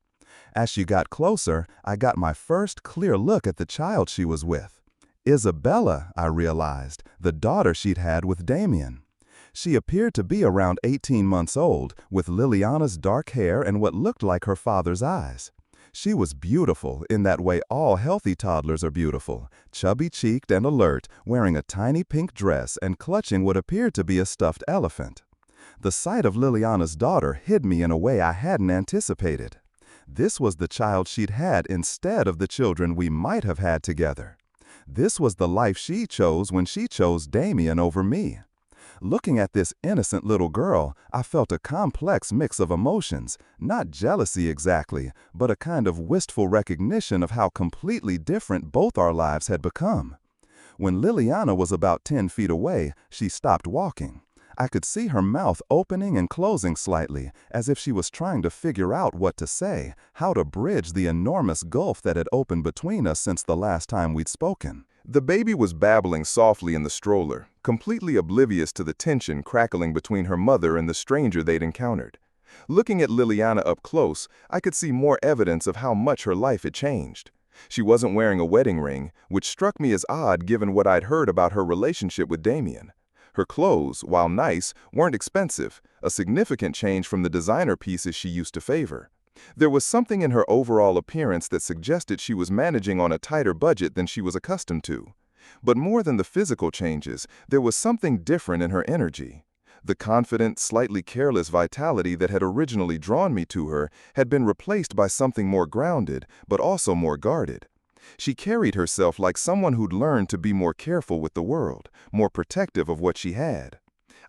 As she got closer, I got my first clear look at the child she was with. Isabella, I realized, the daughter she'd had with Damien. She appeared to be around 18 months old, with Liliana's dark hair and what looked like her father's eyes. She was beautiful in that way all healthy toddlers are beautiful, chubby-cheeked and alert, wearing a tiny pink dress and clutching what appeared to be a stuffed elephant. The sight of Liliana's daughter hit me in a way I hadn't anticipated. This was the child she'd had instead of the children we might have had together. This was the life she chose when she chose Damien over me. Looking at this innocent little girl, I felt a complex mix of emotions, not jealousy exactly, but a kind of wistful recognition of how completely different both our lives had become. When Liliana was about 10 feet away, she stopped walking. I could see her mouth opening and closing slightly, as if she was trying to figure out what to say, how to bridge the enormous gulf that had opened between us since the last time we'd spoken. The baby was babbling softly in the stroller, completely oblivious to the tension crackling between her mother and the stranger they'd encountered. Looking at Liliana up close, I could see more evidence of how much her life had changed. She wasn't wearing a wedding ring, which struck me as odd given what I'd heard about her relationship with Damien. Her clothes, while nice, weren't expensive, a significant change from the designer pieces she used to favor. There was something in her overall appearance that suggested she was managing on a tighter budget than she was accustomed to. But more than the physical changes, there was something different in her energy. The confident, slightly careless vitality that had originally drawn me to her had been replaced by something more grounded, but also more guarded. She carried herself like someone who'd learned to be more careful with the world, more protective of what she had.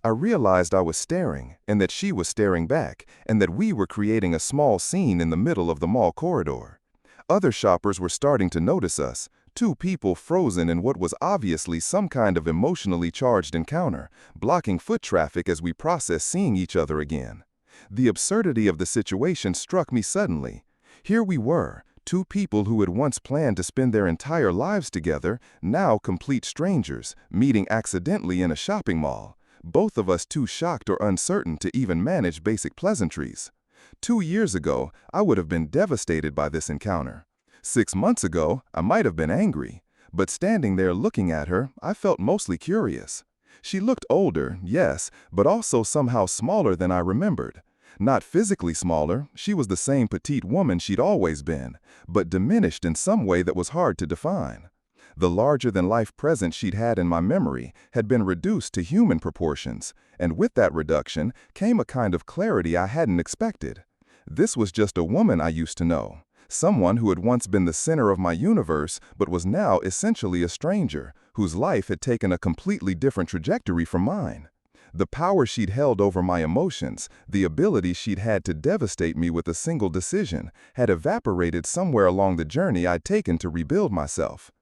I realized I was staring, and that she was staring back, and that we were creating a small scene in the middle of the mall corridor. Other shoppers were starting to notice us, two people frozen in what was obviously some kind of emotionally charged encounter, blocking foot traffic as we processed seeing each other again. The absurdity of the situation struck me suddenly. Here we were, two people who had once planned to spend their entire lives together, now complete strangers, meeting accidentally in a shopping mall. Both of us too shocked or uncertain to even manage basic pleasantries. 2 years ago, I would have been devastated by this encounter. 6 months ago, I might have been angry. But standing there looking at her, I felt mostly curious. She looked older, yes, but also somehow smaller than I remembered. Not physically smaller, she was the same petite woman she'd always been, but diminished in some way that was hard to define. The larger-than-life presence she'd had in my memory had been reduced to human proportions, and with that reduction came a kind of clarity I hadn't expected. This was just a woman I used to know, someone who had once been the center of my universe but was now essentially a stranger, whose life had taken a completely different trajectory from mine. The power she'd held over my emotions, the ability she'd had to devastate me with a single decision, had evaporated somewhere along the journey I'd taken to rebuild myself.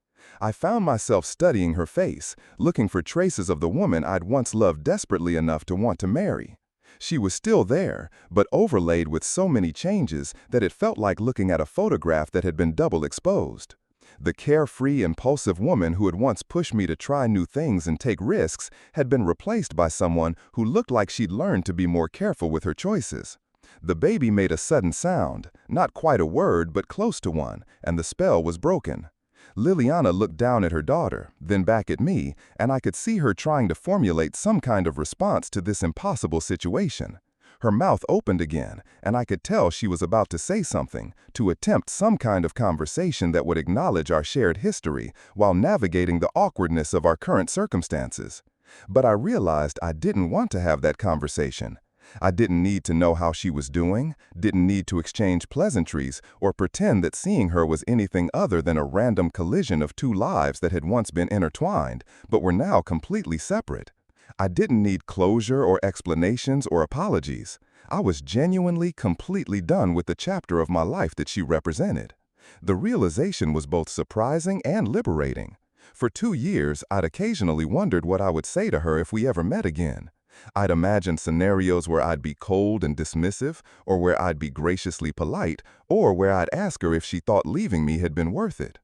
I found myself studying her face, looking for traces of the woman I'd once loved desperately enough to want to marry. She was still there, but overlaid with so many changes that it felt like looking at a photograph that had been double exposed. The carefree, impulsive woman who had once pushed me to try new things and take risks had been replaced by someone who looked like she'd learned to be more careful with her choices. The baby made a sudden sound, not quite a word but close to one, and the spell was broken. Liliana looked down at her daughter, then back at me, and I could see her trying to formulate some kind of response to this impossible situation. Her mouth opened again, and I could tell she was about to say something, to attempt some kind of conversation that would acknowledge our shared history while navigating the awkwardness of our current circumstances. But I realized I didn't want to have that conversation. I didn't need to know how she was doing, didn't need to exchange pleasantries, or pretend that seeing her was anything other than a random collision of two lives that had once been intertwined, but were now completely separate. I didn't need closure or explanations or apologies. I was genuinely, completely done with the chapter of my life that she represented. The realization was both surprising and liberating. For 2 years, I'd occasionally wondered what I would say to her if we ever met again. I'd imagined scenarios where I'd be cold and dismissive, or where I'd be graciously polite, or where I'd ask her if she thought leaving me had been worth it.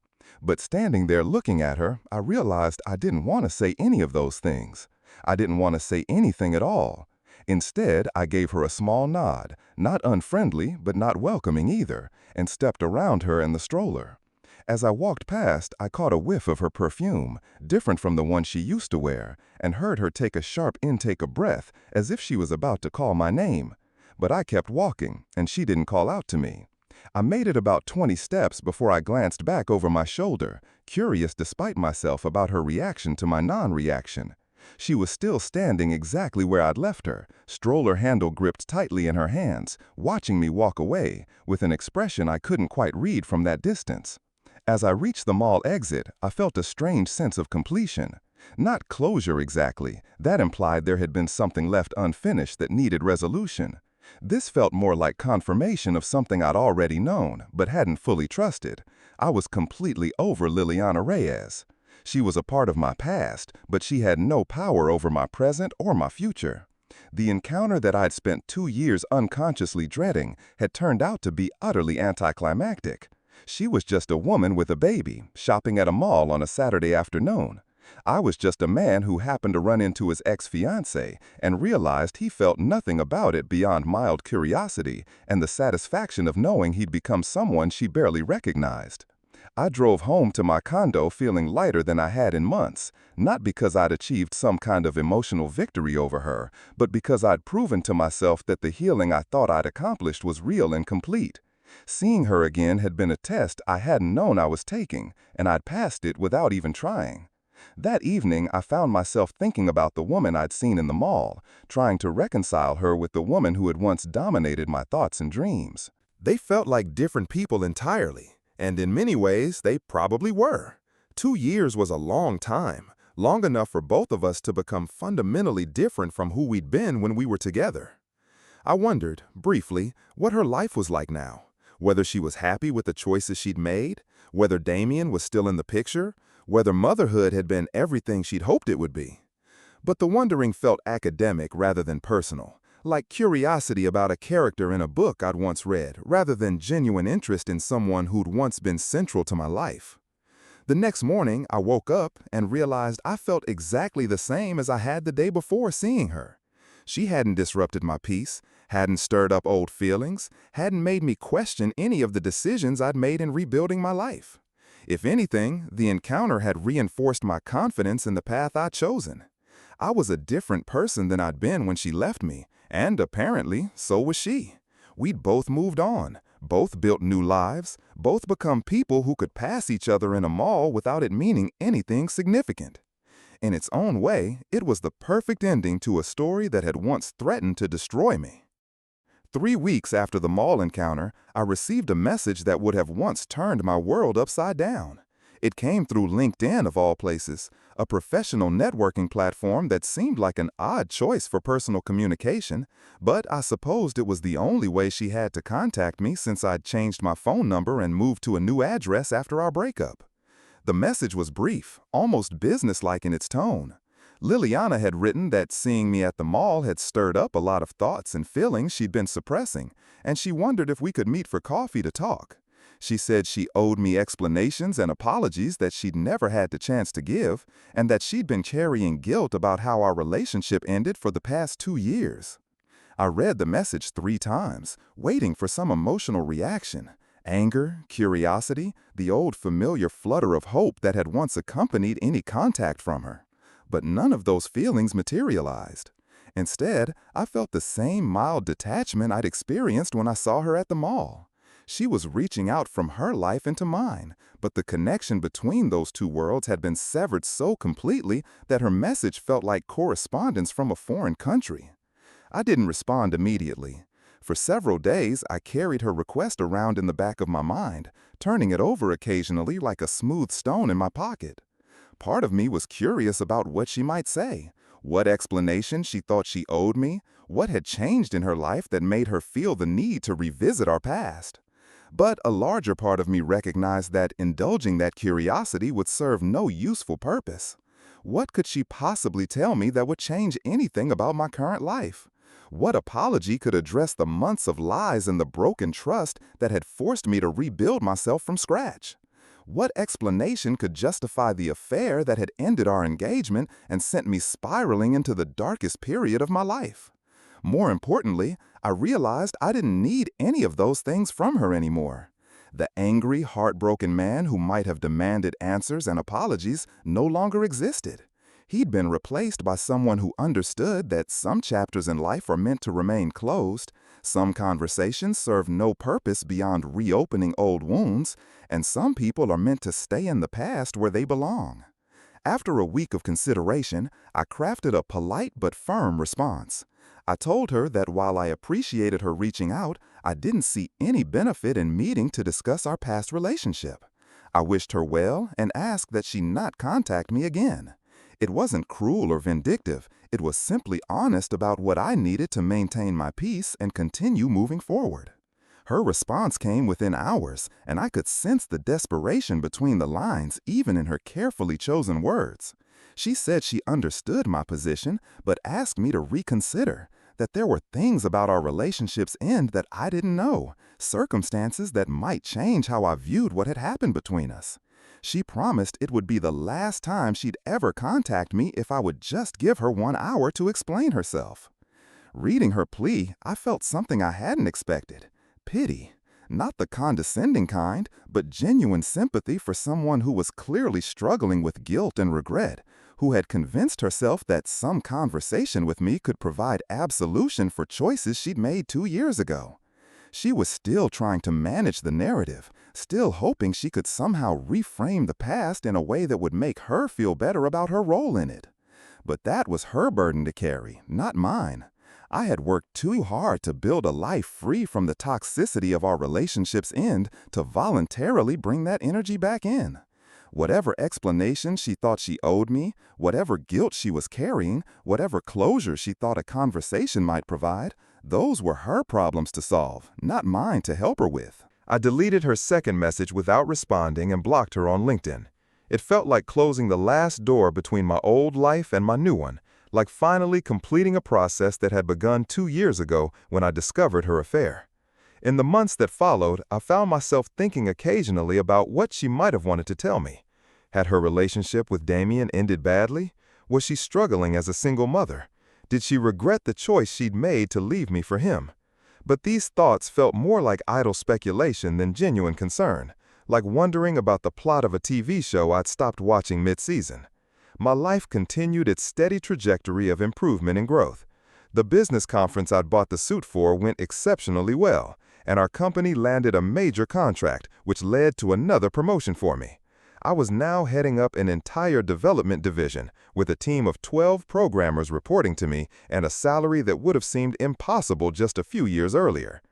But standing there looking at her, I realized I didn't want to say any of those things. I didn't want to say anything at all. Instead, I gave her a small nod, not unfriendly, but not welcoming either, and stepped around her in the stroller. As I walked past, I caught a whiff of her perfume, different from the one she used to wear, and heard her take a sharp intake of breath, as if she was about to call my name. But I kept walking, and she didn't call out to me. I made it about 20 steps before I glanced back over my shoulder, curious despite myself about her reaction to my non-reaction. She was still standing exactly where I'd left her, stroller handle gripped tightly in her hands, watching me walk away, with an expression I couldn't quite read from that distance. As I reached the mall exit, I felt a strange sense of completion. Not closure exactly. That implied there had been something left unfinished that needed resolution. This felt more like confirmation of something I'd already known, but hadn't fully trusted. I was completely over Liliana Reyes. She was a part of my past, but she had no power over my present or my future. The encounter that I'd spent 2 years unconsciously dreading had turned out to be utterly anticlimactic. She was just a woman with a baby, shopping at a mall on a Saturday afternoon. I was just a man who happened to run into his ex-fiancée and realized he felt nothing about it beyond mild curiosity and the satisfaction of knowing he'd become someone she barely recognized. I drove home to my condo feeling lighter than I had in months, not because I'd achieved some kind of emotional victory over her, but because I'd proven to myself that the healing I thought I'd accomplished was real and complete. Seeing her again had been a test I hadn't known I was taking, and I'd passed it without even trying. That evening, I found myself thinking about the woman I'd seen in the mall, trying to reconcile her with the woman who had once dominated my thoughts and dreams. They felt like different people entirely, and in many ways, they probably were. 2 years was a long time, long enough for both of us to become fundamentally different from who we'd been when we were together. I wondered, briefly, what her life was like now, whether she was happy with the choices she'd made, whether Damien was still in the picture, whether motherhood had been everything she'd hoped it would be. But the wondering felt academic rather than personal, like curiosity about a character in a book I'd once read, rather than genuine interest in someone who'd once been central to my life. The next morning, I woke up and realized I felt exactly the same as I had the day before seeing her. She hadn't disrupted my peace, hadn't stirred up old feelings, hadn't made me question any of the decisions I'd made in rebuilding my life. If anything, the encounter had reinforced my confidence in the path I'd chosen. I was a different person than I'd been when she left me, and apparently, so was she. We'd both moved on, both built new lives, both become people who could pass each other in a mall without it meaning anything significant. In its own way, it was the perfect ending to a story that had once threatened to destroy me. 3 weeks after the mall encounter, I received a message that would have once turned my world upside down. It came through LinkedIn of all places, a professional networking platform that seemed like an odd choice for personal communication, but I supposed it was the only way she had to contact me since I'd changed my phone number and moved to a new address after our breakup. The message was brief, almost businesslike in its tone. Liliana had written that seeing me at the mall had stirred up a lot of thoughts and feelings she'd been suppressing, and she wondered if we could meet for coffee to talk. She said she owed me explanations and apologies that she'd never had the chance to give, and that she'd been carrying guilt about how our relationship ended for the past 2 years. I read the message 3 times, waiting for some emotional reaction. Anger, curiosity, the old familiar flutter of hope that had once accompanied any contact from her. But none of those feelings materialized. Instead, I felt the same mild detachment I'd experienced when I saw her at the mall. She was reaching out from her life into mine, but the connection between those two worlds had been severed so completely that her message felt like correspondence from a foreign country. I didn't respond immediately. For several days, I carried her request around in the back of my mind, turning it over occasionally like a smooth stone in my pocket. Part of me was curious about what she might say, what explanation she thought she owed me, what had changed in her life that made her feel the need to revisit our past. But a larger part of me recognized that indulging that curiosity would serve no useful purpose. What could she possibly tell me that would change anything about my current life? What apology could address the months of lies and the broken trust that had forced me to rebuild myself from scratch? What explanation could justify the affair that had ended our engagement and sent me spiraling into the darkest period of my life? More importantly, I realized I didn't need any of those things from her anymore. The angry, heartbroken man who might have demanded answers and apologies no longer existed. He'd been replaced by someone who understood that some chapters in life are meant to remain closed, some conversations serve no purpose beyond reopening old wounds, and some people are meant to stay in the past where they belong. After a week of consideration, I crafted a polite but firm response. I told her that while I appreciated her reaching out, I didn't see any benefit in meeting to discuss our past relationship. I wished her well and asked that she not contact me again. It wasn't cruel or vindictive, it was simply honest about what I needed to maintain my peace and continue moving forward. Her response came within hours, and I could sense the desperation between the lines even in her carefully chosen words. She said she understood my position, but asked me to reconsider, that there were things about our relationship's end that I didn't know, circumstances that might change how I viewed what had happened between us. She promised it would be the last time she'd ever contact me if I would just give her 1 hour to explain herself. Reading her plea, I felt something I hadn't expected. Pity. Not the condescending kind, but genuine sympathy for someone who was clearly struggling with guilt and regret, who had convinced herself that some conversation with me could provide absolution for choices she'd made 2 years ago. She was still trying to manage the narrative, still hoping she could somehow reframe the past in a way that would make her feel better about her role in it. But that was her burden to carry, not mine. I had worked too hard to build a life free from the toxicity of our relationship's end to voluntarily bring that energy back in. Whatever explanation she thought she owed me, whatever guilt she was carrying, whatever closure she thought a conversation might provide, those were her problems to solve, not mine to help her with. I deleted her second message without responding and blocked her on LinkedIn. It felt like closing the last door between my old life and my new one, like finally completing a process that had begun 2 years ago when I discovered her affair. In the months that followed, I found myself thinking occasionally about what she might have wanted to tell me. Had her relationship with Damien ended badly? Was she struggling as a single mother? Did she regret the choice she'd made to leave me for him? But these thoughts felt more like idle speculation than genuine concern, like wondering about the plot of a TV show I'd stopped watching mid-season. My life continued its steady trajectory of improvement and growth. The business conference I'd bought the suit for went exceptionally well, and our company landed a major contract, which led to another promotion for me. I was now heading up an entire development division with a team of 12 programmers reporting to me and a salary that would have seemed impossible just a few years earlier.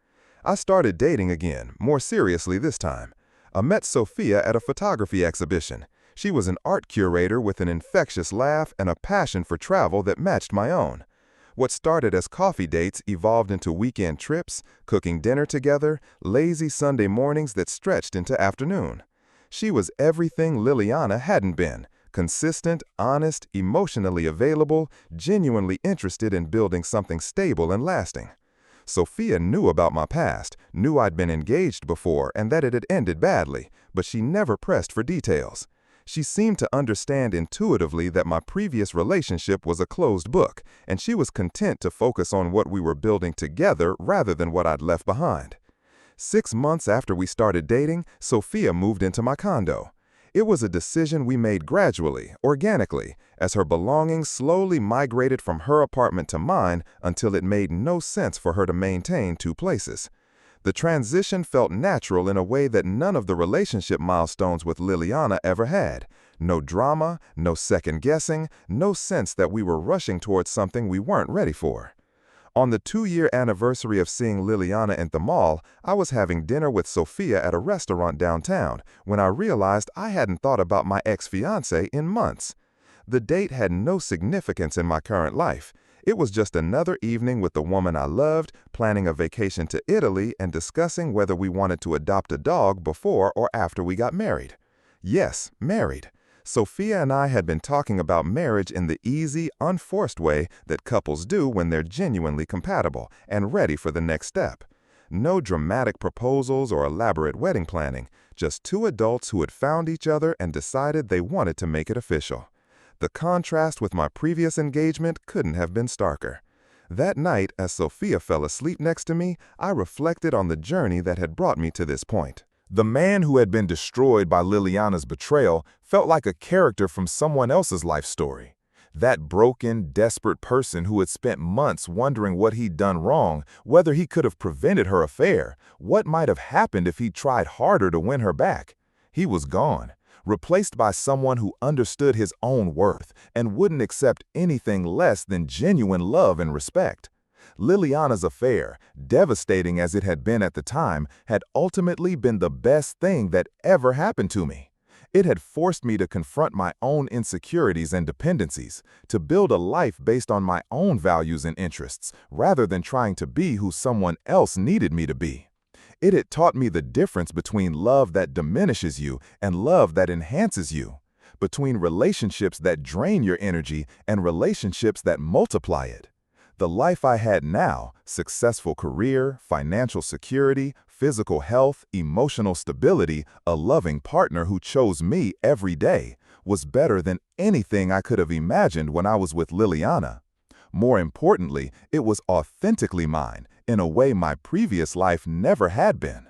I started dating again, more seriously this time. I met Sophia at a photography exhibition. She was an art curator with an infectious laugh and a passion for travel that matched my own. What started as coffee dates evolved into weekend trips, cooking dinner together, lazy Sunday mornings that stretched into afternoon. She was everything Liliana hadn't been: consistent, honest, emotionally available, genuinely interested in building something stable and lasting. Sophia knew about my past, knew I'd been engaged before and that it had ended badly, but she never pressed for details. She seemed to understand intuitively that my previous relationship was a closed book, and she was content to focus on what we were building together rather than what I'd left behind. 6 months after we started dating, Sophia moved into my condo. It was a decision we made gradually, organically, as her belongings slowly migrated from her apartment to mine until it made no sense for her to maintain 2 places. The transition felt natural in a way that none of the relationship milestones with Liliana ever had. No drama, no second guessing, no sense that we were rushing towards something we weren't ready for. On the 2-year anniversary of seeing Liliana at the mall, I was having dinner with Sophia at a restaurant downtown when I realized I hadn't thought about my ex-fiancé in months. The date had no significance in my current life. It was just another evening with the woman I loved, planning a vacation to Italy and discussing whether we wanted to adopt a dog before or after we got married. Yes, married. Sophia and I had been talking about marriage in the easy, unforced way that couples do when they're genuinely compatible and ready for the next step. No dramatic proposals or elaborate wedding planning, just two adults who had found each other and decided they wanted to make it official. The contrast with my previous engagement couldn't have been starker. That night, as Sophia fell asleep next to me, I reflected on the journey that had brought me to this point. The man who had been destroyed by Liliana's betrayal felt like a character from someone else's life story. That broken, desperate person who had spent months wondering what he'd done wrong, whether he could have prevented her affair, what might have happened if he'd tried harder to win her back. He was gone, replaced by someone who understood his own worth and wouldn't accept anything less than genuine love and respect. Liliana's affair, devastating as it had been at the time, had ultimately been the best thing that ever happened to me. It had forced me to confront my own insecurities and dependencies, to build a life based on my own values and interests, rather than trying to be who someone else needed me to be. It had taught me the difference between love that diminishes you and love that enhances you, between relationships that drain your energy and relationships that multiply it. The life I had now, successful career, financial security, physical health, emotional stability, a loving partner who chose me every day, was better than anything I could have imagined when I was with Liliana. More importantly, it was authentically mine, in a way my previous life never had been.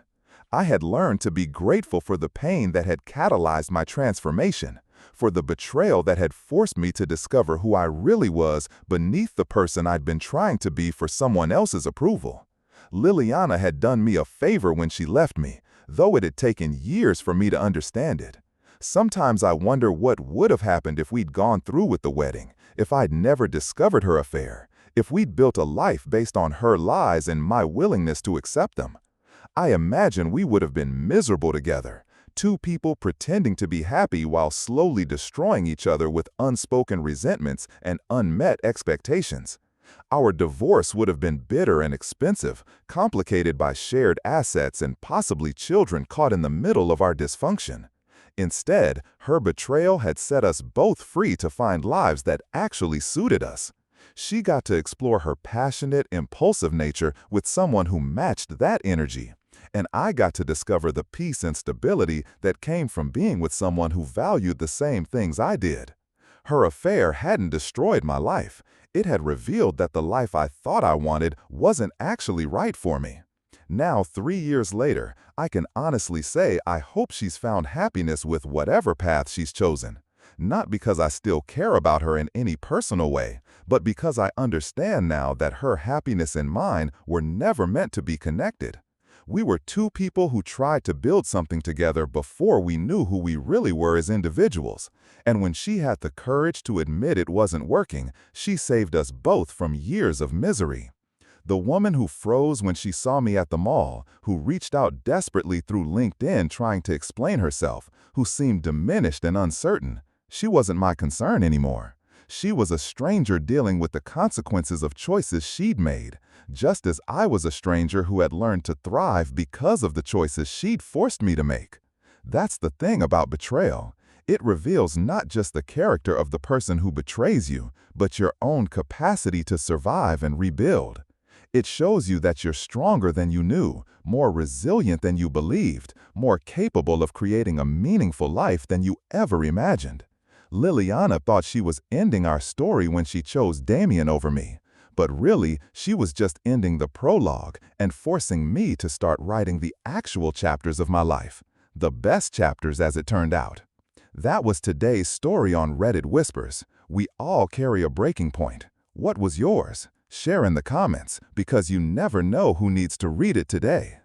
I had learned to be grateful for the pain that had catalyzed my transformation, for the betrayal that had forced me to discover who I really was beneath the person I'd been trying to be for someone else's approval. Liliana had done me a favor when she left me, though it had taken years for me to understand it. Sometimes I wonder what would have happened if we'd gone through with the wedding, if I'd never discovered her affair, if we'd built a life based on her lies and my willingness to accept them. I imagine we would have been miserable together, two people pretending to be happy while slowly destroying each other with unspoken resentments and unmet expectations. Our divorce would have been bitter and expensive, complicated by shared assets and possibly children caught in the middle of our dysfunction. Instead, her betrayal had set us both free to find lives that actually suited us. She got to explore her passionate, impulsive nature with someone who matched that energy. And I got to discover the peace and stability that came from being with someone who valued the same things I did. Her affair hadn't destroyed my life. It had revealed that the life I thought I wanted wasn't actually right for me. Now, 3 years later, I can honestly say I hope she's found happiness with whatever path she's chosen. Not because I still care about her in any personal way, but because I understand now that her happiness and mine were never meant to be connected. We were two people who tried to build something together before we knew who we really were as individuals. And when she had the courage to admit it wasn't working, she saved us both from years of misery. The woman who froze when she saw me at the mall, who reached out desperately through LinkedIn trying to explain herself, who seemed diminished and uncertain, she wasn't my concern anymore. She was a stranger dealing with the consequences of choices she'd made, just as I was a stranger who had learned to thrive because of the choices she'd forced me to make. That's the thing about betrayal. It reveals not just the character of the person who betrays you, but your own capacity to survive and rebuild. It shows you that you're stronger than you knew, more resilient than you believed, more capable of creating a meaningful life than you ever imagined. Liliana thought she was ending our story when she chose Damien over me, but really, she was just ending the prologue and forcing me to start writing the actual chapters of my life, the best chapters as it turned out. That was today's story on Reddit Whispers. We all carry a breaking point. What was yours? Share in the comments, because you never know who needs to read it today.